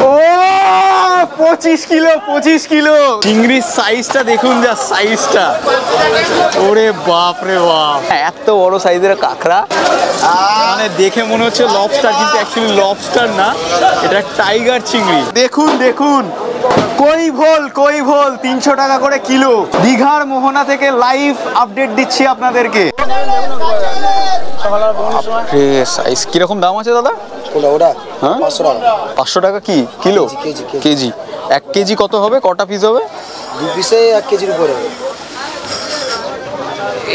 ও 25 kilo 25 kilo চিংড়ির সাইজটা দেখুন, যা সাইজটা, ওরে বাপ রে বাপ, এত বড় সাইজের কাঁকড়া, মানে দেখে মনে হচ্ছে লবস্টার, কিন্তু অ্যাকচুয়ালি লবস্টার না, এটা টাইগার চিংড়ি। দেখুন দেখুন, কই ভোল 300 টাকা করে কিলো। দীঘার মোহনা থেকে লাইভ আপডেট দিচ্ছি আপনাদেরকে। সাইজ কিরকম দাম আছে দাদা? ওটা হ্যাঁ 500 টাকা কি কিলো? কেজি 1 কেজি কত হবে? কটা পিস হবে? 2 পিসে 1 কেজির উপরে।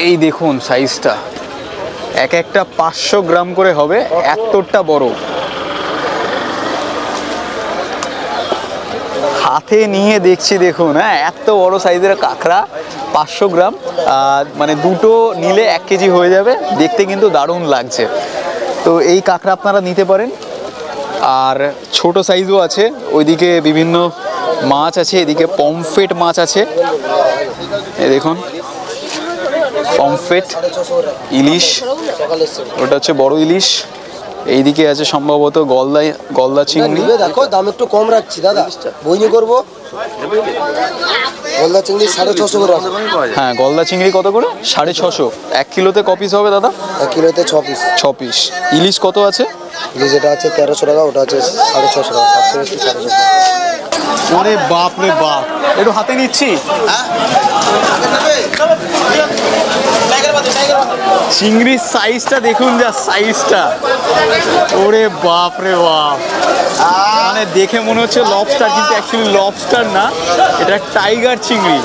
এই দেখুন সাইজটা, একটা 500 গ্রাম করে হবে, এতটা বড়। হাতে নিয়ে দেখছি, দেখুন, হ্যাঁ এত বড় সাইজের কাঁকড়া, 500 গ্রাম, মানে দুটো নিলে 1 কেজি হয়ে যাবে। দেখতে কিন্তু দারুণ লাগছে। তো এই কাঁকড়া আপনারা নিতে পারেন। আর ছোট সাইজও আছে, ওইদিকে বিভিন্ন মাছ আছে, এদিকে পমফ্রেট মাছ আছে, এই দেখুন পমফ্রেট, ইলিশ, ওটা হচ্ছে বড় ইলিশ। এইদিকে আছে সম্ভবত গলদা চিংড়ি। দেখো দাম একটু কম রাখছি দাদা, বইনি করবো। গলদা চিংড়ি 650 করে। হ্যাঁ, গলদা চিংড়ি কত করে? 650। 1 কিলোতে ক পিস হবে দাদা? 1 কিলোতে 6 পিস। 6 পিস। ইলিশ কত আছে? ইলিশ যেটা আছে 1300 টাকা, ওটা আছে 650 টাকা। 750 টাকা। আরে বাপ রে বাপ, একটু হাতে নিচ্ছি। চিংড়ির সাইজটা দেখুন, যা সাইজটা, ওরে বাপ রে বাপ, মানে দেখে মনে হচ্ছে লবস্টার, কিন্তু অ্যাকচুয়ালি লবস্টার না, এটা টাইগার চিংড়ি।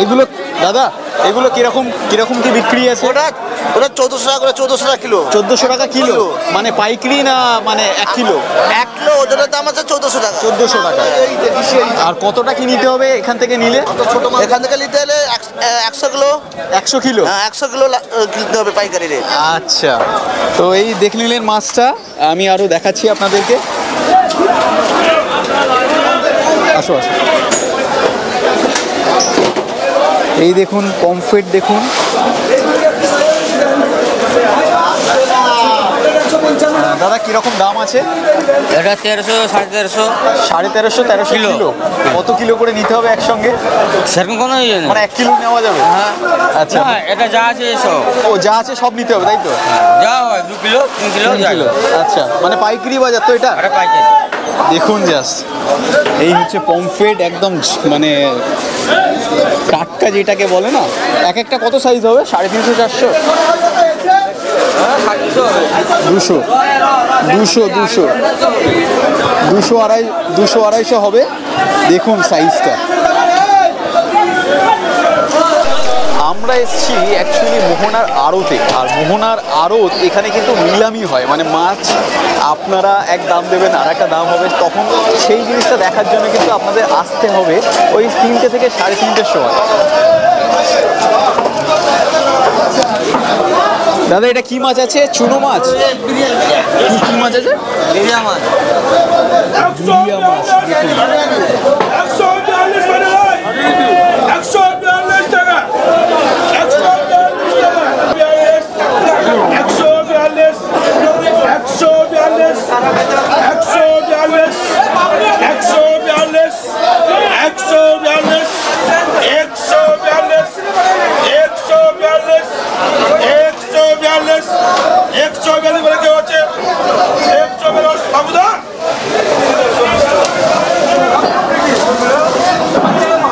এগুলো দাদা, এগুলো কিরকম কি বিক্রি আছে? ওটা 1400 টাকা করে, 1400 টাকা কিলো। 1400 টাকা কিলো, মানে পাইকারি না, মানে 1 কিলো? 1 কিলো ওজনের দাম আছে 1400 টাকা। 1400 টাকা। আর কতটা কি নিতে হবে এখান থেকে নিলে? এখান থেকে নিতে হলে 100 কিলো। 100 কিলো? হ্যাঁ, 100 কিলো কিনতে হবে পাইকারি রেট। আচ্ছা, তো এই দেখে নিলেন মাছটা, আমি আরো দেখাচ্ছি আপনাদেরকে। আসো আসো, এই দেখুন পমফ্রেট, দেখুন দাদা কিরকম দাম আছে? এটা 1300, 1350। 1350, 1300 কিলো। কত কিলো করে নিতে হবে একসঙ্গে? সেরকম কোনো ইয়ে নেই, মানে 1 কিলো নেওয়া যাবে? হ্যাঁ। আচ্ছা, না, এটা যা আছে সব, ও যা আছে সব নিতে হবে, তাই তো? যা হয় 2 কিলো 3 কিলো যা। আচ্ছা, মানে পাইকারি বাজার তো এটা? এটা পাইকারি। দেখুন জাস্ট, এই হচ্ছে পমফ্রেট, একদম মানে টাটকা যেটাকে বলে না। একটা কত সাইজ হবে? 350, 400, 200, 200-250 হবে। দেখুন সাইজটা। আমরা এসেছি অ্যাকচুয়ালি মোহনার আড়তে, আর মোহনার আড়ত এখানে কিন্তু নিলামি হয়, মানে মাছ আপনারা এক দাম দেবেন আর একটা দাম হবে, তখন সেই জিনিসটা দেখার জন্য কিন্তু আপনাদের আসতে হবে ওই 3টে থেকে 3:30-র সময়। দাদা এটা কি মাছ আছে? চুনো মাছ? কি মাছ আছে? বিরিয়া মাছ। বিরিয়া মাছ। 142 টাকা। 142 বলে কেউ আছে? 142 বাবুদা।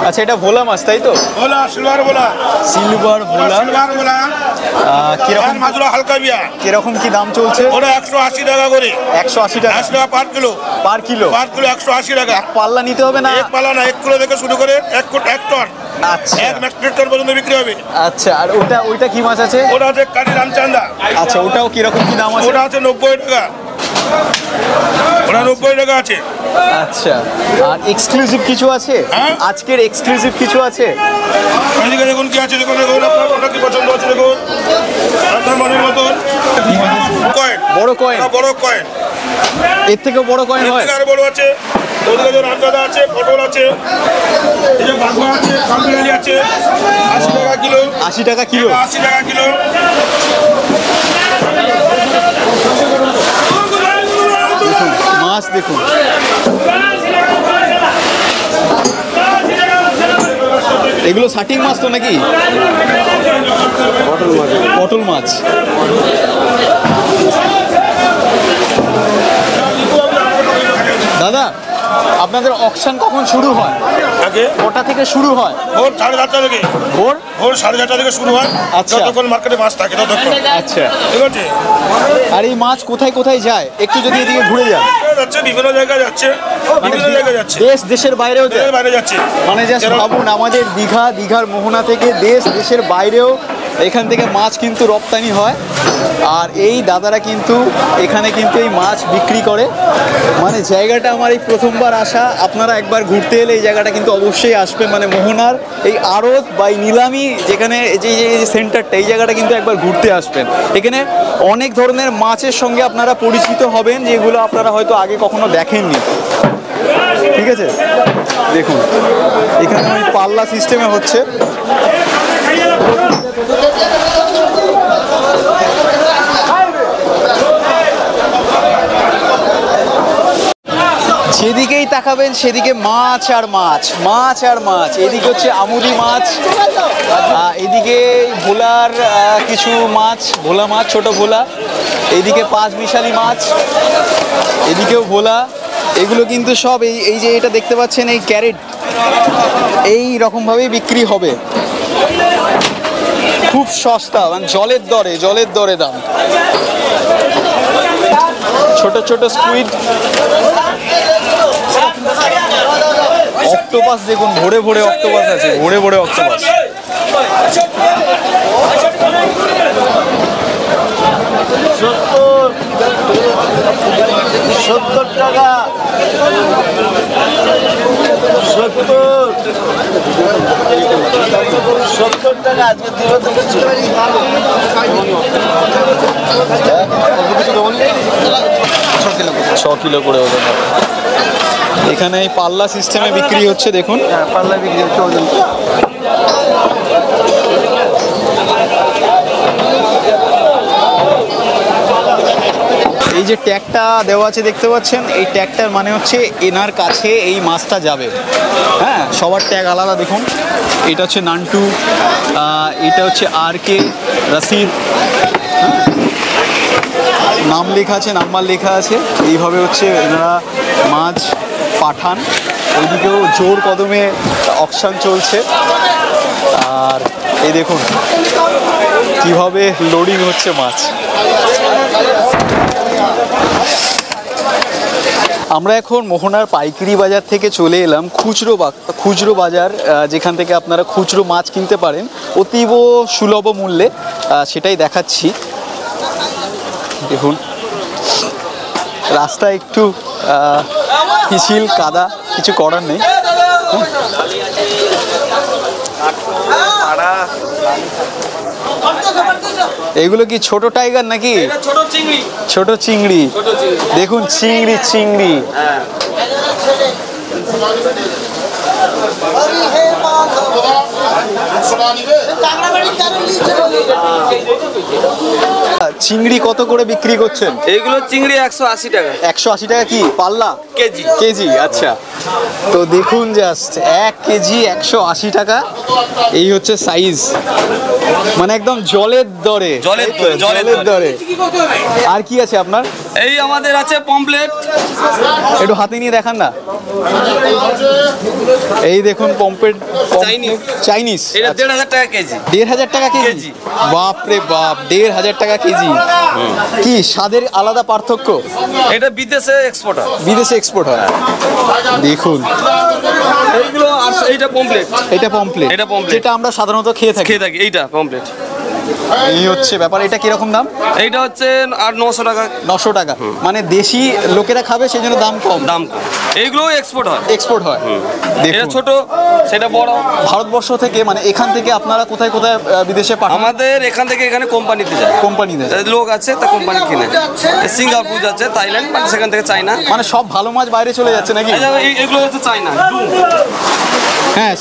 আচ্ছা, এটা ভোলা মাছ তাই তো? ভোলা, সিলভার ভোলা। সিলভার ভোলা। সিলভার ভোলা। কিরকম মাছগুলো হালকা বিয়া। কিরকম কি দাম চলছে? ওটা 180 টাকা করে। 180 টাকা? 80 টাকা per kilo. Per kilo? Per kilo 180 টাকা। এক পাল্লা নিতে হবে না? এক পাল্লা না, 1 কিলো থেকে শুরু করে 1 টন। আচ্ছা, 1 মেট্রিক টন পর্যন্ত বিক্রি হবে। আচ্ছা, আর ওইটা কি মাছ আছে? ওটা আছে কালী রামচান্দা। আচ্ছা, ওটাও কিরকম কি দাম আছে? ওটা আছে 90 টাকা। ওটা 90 টাকা আছে। আচ্ছা, আর এক্সক্লুসিভ কিছু আছে? হ্যাঁ? আজকের এক্সক্লুসিভ কিছু আছে? এদিকে দেখুন কি আছে, দেখুন আপনার কোনটা কি পছন্দ আছে দেখুন। আপনার মনের মতন কয়েন। বড় কয়েন? বড় কয়েন। এর থেকেও বড় কয়েন হয়? আর বড় আছে। ওদিকে যে রামদাদা আছে, পটল আছে, এই যে বাগবা আছে, কামবিরালি আছে। 80 টাকা কিলো। 80 টাকা কিলো? 80 টাকা কিলো। এগুলো শাটিং মাছ তো নাকি? পটল মাছ। দাদা, আপনাদের অকশন কখন শুরু হয়? আগে কটা থেকে শুরু হয়? ভোর 7:30 থেকে। ভোর 7:30 থেকে শুরু হয়। আচ্ছা। যতক্ষণ মার্কেটে মাছ থাকে ততক্ষণ। আচ্ছা। ঠিক আছে। আর এই মাছ কোথায় কোথায় যায় একটু যদি এদিকে ঘুরে যান। যাচ্ছে বিভিন্ন জায়গায় যাচ্ছে, বিভিন্ন জায়গায় যাচ্ছে, দেশের বাইরেও যায়। দেশের বাইরে যাচ্ছে। মানে জাস্ট ভাবুন, আমাদের দীঘার মোহনা থেকে দেশের বাইরেও এখান থেকে মাছ কিন্তু রপ্তানি হয়। আর এই দাদারা কিন্তু এখানে কিন্তু এই মাছ বিক্রি করে। মানে জায়গাটা আমার এই প্রথমবার আসা, আপনারা একবার ঘুরতে এলে এই জায়গাটা কিন্তু অবশ্যই আসবেন। মানে মোহনার এই আড়ত বা এই নিলামি যেখানে যে সেন্টারটা, এই জায়গাটা কিন্তু একবার ঘুরতে আসবেন। এখানে অনেক ধরনের মাছের সঙ্গে আপনারা পরিচিত হবেন, যেগুলো আপনারা হয়তো আগে কখনো দেখেননি। ঠিক আছে, দেখুন এখানে ওই পাল্লা সিস্টেমে হচ্ছে। যেদিকেই তাকাবেন সেদিকে মাছ আর মাছ, মাছ আর মাছ। এদিকে হচ্ছে আমুদি মাছ, এদিকে ভোলার কিছু মাছ, ভোলা মাছ, ছোট ভোলা। এইদিকে পাঁচ মিশালি মাছ, এদিকেও ভোলা। এগুলো কিন্তু সব এই যে এটা দেখতে পাচ্ছেন, এই ক্যারেট এই রকমভাবেই বিক্রি হবে। খুব সস্তা, মানে জলের দরে দাম। ছোট ছোট স্কুইড, অক্টোপাস দেখুন, ভরে ভরে অক্টোপাস আছে, ভরে ভরে অক্টোপাস। 70 টাকা, 70 টাকা আজকে দিব তো কিছু। 6 কিলো করে ওজন হবে। এখানে এই পাল্লা সিস্টেমে বিক্রি হচ্ছে, দেখুন পাল্লা বিক্রি হচ্ছে ওজন। এই যে ট্যাগটা দেওয়া আছে দেখতে পাচ্ছেন, এই ট্যাগটার মানে হচ্ছে এনার কাছে এই মাছটা যাবে। হ্যাঁ, সবার ট্যাগ আলাদা। দেখুন এটা হচ্ছে নান্টু, এটা হচ্ছে RK রাসিদ, নাম লেখা আছে, নাম্বার লেখা আছে। এইভাবে হচ্ছে এনারা মাছ পাঠান। ওইদিকেও জোর কদমে অকশন চলছে। আর এই দেখুন কিভাবে লোডিং হচ্ছে মাছ। আমরা এখন মোহনার পাইকারি বাজার থেকে চলে এলাম খুচরো বাজার, যেখান থেকে আপনারা খুচরো মাছ কিনতে পারেন অতীব সুলভ মূল্যে। সেটাই দেখাচ্ছি। দেখুন রাস্তা একটু পিছিল, কাদা, কিছু করার নেই। এগুলো কি ছোট টাইগার নাকি? ছোট চিংড়ি। দেখুন চিংড়ি। চিংড়ি কত করে বিক্রি করছেন? এইগুলো চিংড়ি 180 টাকা। 180 টাকা কি পাল্লা? কেজি। আচ্ছা, তো দেখুন জাস্ট 1 কেজি 180 টাকা। এই হচ্ছে সাইজ, মানে একদম জলের দরে। আর কি আছে আপনার? এই আমাদের আছে পমপ্লেট। একটু হাতে নিয়ে দেখান না। এই দেখুন পমপ্লেট, চাইনিজ। এটা 1,500 টাকা কেজি। 1,500 টাকা কেজি? বাপ রে বাপ, 1,500 টাকা কেজি। কি স্বাদের আলাদা পার্থক্য? এটা বিদেশে এক্সপোর্ট হয়। দেখুন এইগুলো। আর এইটা পমপ্লেট। এটা পমপ্লেট যেটা আমরা সাধারণত খেয়ে থাকি। এইটা পমপ্লেট। এই হচ্ছে ব্যাপার। এটা কিরকম দাম? এইটা হচ্ছে আর 900 টাকা। 900 টাকা, মানে দেশি লোকেরা খাবে সেই জন্য দাম কম। এইগুলো এক্সপোর্ট হয়। এটা ছোট, সেটা বড়। ভারতবর্ষ থেকে, মানে এখান থেকে আপনারা কোথায় কোথায় বিদেশে পাঠান? আমাদের এখান থেকে এখানে কোম্পানিতে যায়। লোক আছে, তা কোম্পানি কিনে। সিঙ্গাপুর যাচ্ছে, থাইল্যান্ড, সেখান থেকে চায়না। মানে সব ভালো মাছ বাইরে চলে যাচ্ছে নাকি? এগুলো হচ্ছে চায়না। হ্যাঁ,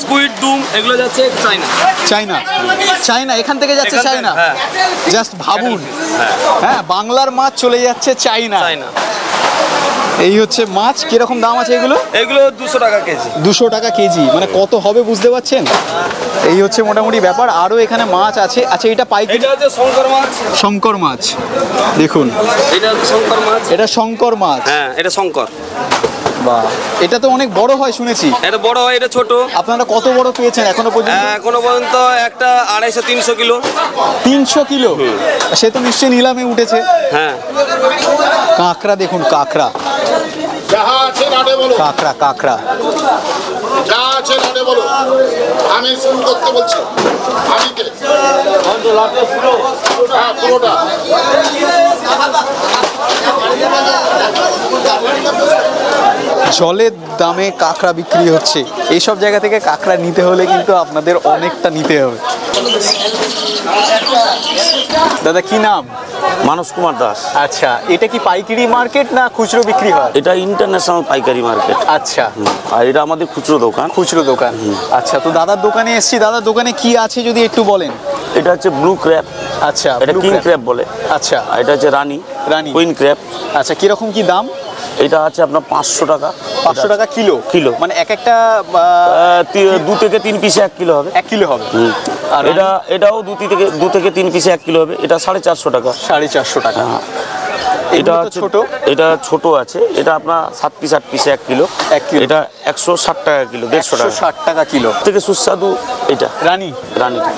স্কুইড, ডুম, এগুলো যাচ্ছে চায়না। এখান থেকে যাচ্ছে চায়না। জাস্ট ভাবুন, হ্যাঁ, বাংলার মাছ চলে যাচ্ছে চায়না। এই হচ্ছে মাছ, কিরকম দাম আছে এগুলো? এগুলো 200 টাকা কেজি। 200 টাকা কেজি, মানে কত হবে বুঝতে পারছেন? এই হচ্ছে মোটামুটি ব্যাপার। আরও এখানে মাছ আছে। আচ্ছা, এটা পাইকারি? এটা হচ্ছে শঙ্কর মাছ। শঙ্কর মাছ দেখুন, এটা হচ্ছে শঙ্কর মাছ। এটা শঙ্কর মাছ। হ্যাঁ, এটা শঙ্কর। বাহ, এটা তো অনেক বড় হয় শুনেছি। এটা বড় হয়, এটা ছোট। আপনারা কত বড় পেয়েছেন এখনো পর্যন্ত? এখনো পর্যন্ত একটা 250-300 কিলো। 300 কিলো? সে তো নিশ্চয়ই নিলামে উঠেছে। হ্যাঁ, কাঁকড়া দেখুন, কাঁকড়া যাহা আছে নাটে বলো, কাঁকড়া কাঁকড়া। যা আছে নাটে বলো। আমি শুরু করতে বলছি। আমি কে? হ্যাঁ, পুরোটা। জলের দামে কাঁকড়া বিক্রি হচ্ছে। এইসব জায়গা থেকে কাঁকড়া নিতে হলে কিন্তু আপনাদের অনেকটা নিতে হবে। দাদা কি নাম? মানস কুমার দাস। আচ্ছা, এটা কি পাইকারি মার্কেট না খুচরো বিক্রি হয়? এটা ইন্টারন্যাশনাল পাইকারি মার্কেট। আচ্ছা, আর এটা আমাদের খুচরো দোকান। খুচরো দোকান। আচ্ছা, তো দাদার দোকানে এসেছি। দাদার দোকানে কি আছে যদি একটু বলেন। এটা হচ্ছে ব্লু ক্র্যাব। আচ্ছা, এটা blue কিং crab। ক্র্যাব বলে। আচ্ছা, আর এটা হচ্ছে রানী রানী। Queen crab. আচ্ছা, কিরকম কি দাম? এটা আছে আপনার 500 টাকা। 500 টাকা কিলো? কিলো। মানে এক একটা 2 থেকে 3 পিসে 1 কিলো হবে। 1 কিলো হবে। আর এটাও 2 থেকে 3 পিসে 1 কিলো হবে। এটা 450 টাকা। 450 টাকা। এটা এগুলো তো ছোট। এটা ছোট আছে। এটা আপনার 7 পিস 8 পিসে 1 কিলো। 1 কিলো। এটা 160 টাকা কিলো, 150 টাকা। 160 টাকা কিলো। থেকে সুস্বাদু এটা রানী। রানীটা।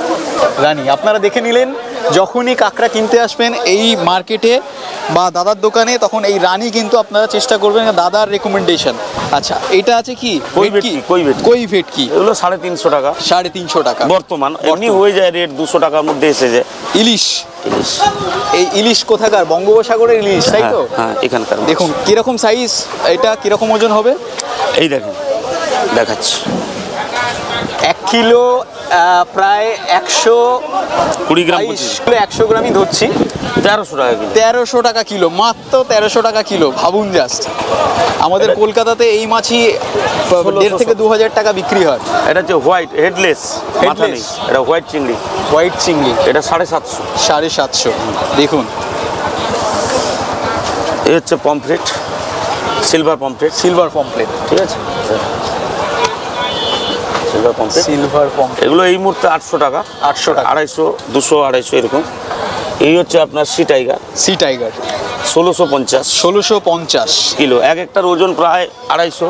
রানী আপনারা দেখে নিলেন। যখনই কাঁকড়া কিনতে আসবেন এই মার্কেটে বা দাদার দোকানে, তখন এই রানী কিন্তু আপনারা চেষ্টা করবেন, দাদার রেকমেন্ডেশন। আচ্ছা, এটা আছে কি? কই ভেটকি। কই ভেটকি। এগুলো 350 টাকা। 350 টাকা বর্তমান এমনি হয়ে যায় রেট 200 টাকার মধ্যে এসে যায়। ইলিশ। ইলিশ। এই ইলিশ কোথাকার? বঙ্গোপসাগরের ইলিশ, তাই তো? হ্যাঁ, এখানকার মাছ। দেখুন কিরকম সাইজ, এটা কিরকম ওজন হবে? এই দেখেন, দেখাচ্ছি। 1 কিলো প্রায় 20 গ্রাম। 100 গ্রামই ধরছি। 1300 টাকা কিলো। 1300 টাকা কিলো, মাত্র 1300 টাকা কিলো। ভাবুন জাস্ট, আমাদের কলকাতাতে এই মাছই 1.5 থেকে 2000 টাকা বিক্রি হয়। এটা হচ্ছে হোয়াইট হেডলেস, মাথা নেই। এটা হোয়াইট চিংড়ি। হোয়াইট চিংড়ি। এটা 750। 750। দেখুন, এই হচ্ছে pomfret, silver pomfret. Silver pomfret. ঠিক আছে, সিলভার পমফ্রেট। সিলভার পমফ্রেট এগুলো এই মুহূর্তে 800 টাকা। 800 টাকা। 250, 200, 250 এরকম। এই হচ্ছে আপনার sea tiger. Sea tiger 1650 1650 kilo. এক একটার ওজন প্রায় 250।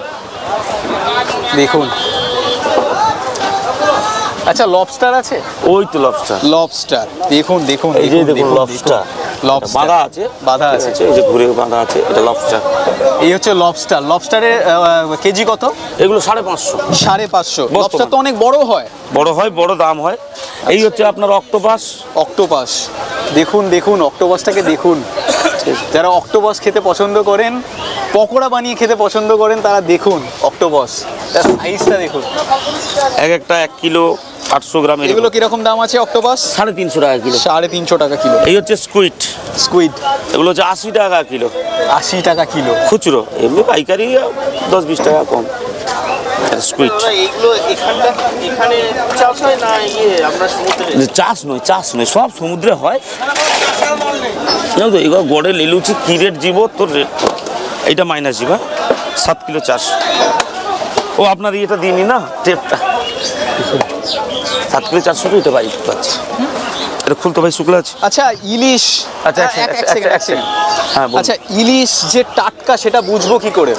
দেখুন। আচ্ছা, লবস্টার আছে? ওই তো লবস্টার। লবস্টার দেখুন দেখুন। এই যে দেখুন লবস্টার। লবস্টার বাঁধা আছে। বাঁধা আছে। এই যে ঘুরে বাঁধা আছে, এটা লবস্টার। এই হচ্ছে লবস্টার। লবস্টারের কেজি কত? এগুলো 550। 550। লবস্টার তো অনেক বড় হয়। বড় হয়, বড় দাম হয়। এই হচ্ছে আপনার অক্টোপাস। অক্টোপাস দেখুন দেখুন, অক্টোপাসটাকে দেখুন। যারা অক্টোপাস খেতে পছন্দ করেন, পকোড়া বানিয়ে খেতে পছন্দ করেন, তারা দেখুন অক্টোপাস, তার সাইজটা দেখুন। এক একটা 1 কিলো 800 গ্রাম। এগুলো কিরকম দাম আছে অক্টোপাস? 350 টাকা কিলো। 350 টাকা কিলো। এই হচ্ছে স্কুইড। স্কুইড এগুলো হচ্ছে 80 টাকা কিলো। 80 টাকা কিলো খুচরো। এমনি পাইকারি 10-20 টাকা কম। স্কুইড এখানে চাষ হয় না, আমরা সমুদ্রে চাষ নয়, সব সমুদ্রে হয়। জানো তো, এগুলো গড়ে লেলুচি কি রেট জীব তোর রেট। এইটা মাইনাস জীবা 7 কিলো চাষ। ও আপনার ইয়েটা দিইনি না, টেপটা। 7 কিলো 400 এটা পাই পাচ্ছি। এটা খুলতো ভাই, শুকলো আছে। আচ্ছা, ইলিশ। আচ্ছা, এক সেকেন্ড। হ্যাঁ, আচ্ছা, ইলিশ যে টাটকা সেটা বুঝবো কি করে?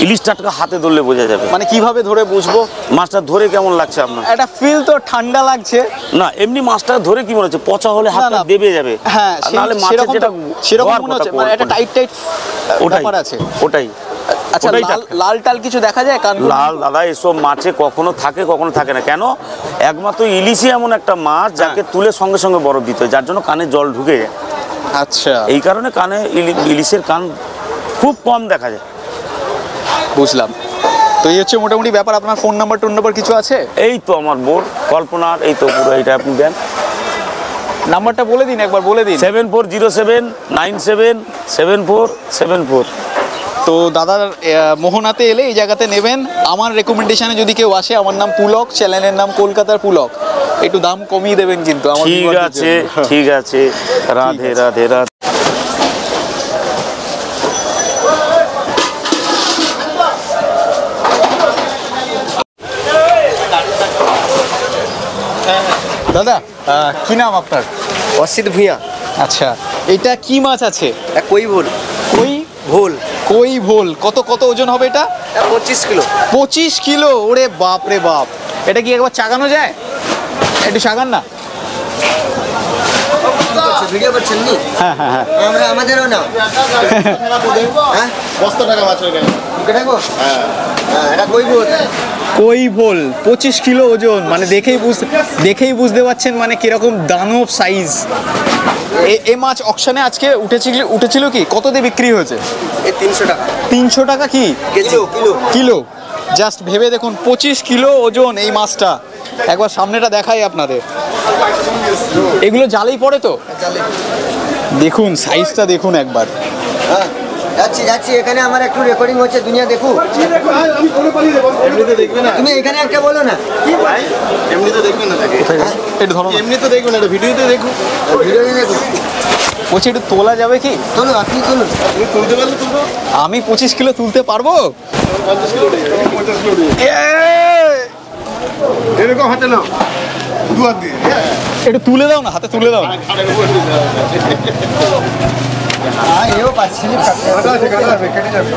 ইলিশ টাটকা হাতে ধরলে বোঝা যাবে। মানে কিভাবে ধরে বুঝবো? মাছটা ধরে কেমন লাগছে আপনার? একটা ফিল তো ঠান্ডা লাগছে না, এমনি মাছটা ধরে কি মনে হচ্ছে? পচা হলে হাতটা দেবে যাবে। হ্যাঁ, নাহলে মাছের যেটা সেরকম মনে হচ্ছে, মানে একটা টাইট ব্যাপার আছে। ওটাই। আচ্ছা, লাল টাল কিছু দেখা যায়? লাল দাদা, এসব মাছে কখনো থাকে কখনো থাকে না। কেন? একমাত্র ইলিশই এমন একটা মাছ যাকে তুলে সঙ্গে সঙ্গে বরফ দিতে হয়, যার জন্য কানে জল ঢুকে যায়। আচ্ছা, এই কারণে কানে ইলিশের কান খুব কম দেখা যায়। বুঝলাম। তো এই হচ্ছে মোটামুটি ব্যাপার। আপনার ফোন নাম্বার টোন নাম্বার কিছু আছে? এই তো আমার বোর কল্পনার, এই তো পুরো এইটা আপনি দেন। নাম্বারটা বলে দিন, একবার বলে দিন। 7407974747। তো দাদার মোহনাতে এলে এই জায়গাতে নেবেন। আমার রেকমেন্ডেশনে যদি কেউ আসে, আমার নাম পুলক, চ্যানেলের নাম কলকাতার পুলক, একটু দাম কমিয়ে দেবেন কিন্তু আমার। ঠিক আছে, ঠিক আছে। রাধে রাধে রাধে। দাদা কি নাম আপনার? অসিত ভূঁইয়া। আচ্ছা, এটা কি মাছ আছে? কই ভুল। কই ভুল। কই ভোল। কত কত ওজন হবে এটা? 25 কিলো। 25 কিলো। ওরে বাপ রে বাপ, এটা কি একবার চাগানো যায়? একটু চাগান না। ভিডিও করছেন নি? হ্যাঁ হ্যাঁ হ্যাঁ। আমরা আমাদেরও না। হ্যাঁ, বস্তা টাকা মাছ হয়ে গেল। দেখো। হ্যাঁ, এটা কই ভুল। কই ভোল 25 কিলো ওজন, মানে দেখেই বুঝতে পারছেন মানে কিরকম দানব সাইজ। এই মাছ অকশনে আজকে উঠেছিল কি? কত দিয়ে বিক্রি হয়েছে? এই 300 টাকা। 300 টাকা কি? Kilo kilo kilo. জাস্ট ভেবে দেখুন 25 কিলো ওজন এই মাছটা। একবার সামনেটা দেখাই আপনাদের। এগুলো জালেই পড়ে তো? দেখুন সাইজটা দেখুন একবার। হ্যাঁ, যাচ্ছি এখানে আমার একটু রেকর্ডিং হচ্ছে, দুনিয়া দেখো। এমনিতে দেখবে না, তুমি এখানে একটা বলো না। এমনিতে দেখবে না তাকে। একটু ধরো না। এমনিতে দেখবে না, এটা ভিডিওতে দেখো। ভিডিও দেখো। বলছি একটু তোলা যাবে কি? চলো আপনি চলুন। তুমি তুলতে পারলে তুলবো। আমি 25 কিলো তুলতে পারবো? 50 কিলো উঠে যাবে, 50 কিলো উঠে যাবে। এরকম হাতে নাও, দু হাত দিয়ে। একটু তুলে দাও না, হাতে তুলে দাও না। খাড়ের উপর দিয়ে দাও। হ্যাঁ, এও পাচ্ছি না। কাটা আছে, কেটে যাবে।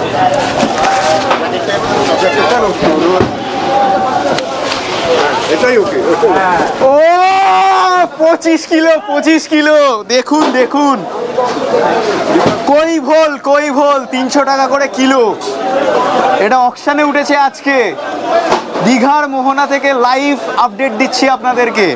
এটাই ওকে। ও 25 কিলো, 25 কিলো। দেখুন দেখুন, কই ভোল 300 টাকা করে কিলো। এটা অকশনে উঠেছে আজকে। দীঘার মোহনা থেকে লাইভ আপডেট দিচ্ছি আপনাদেরকে।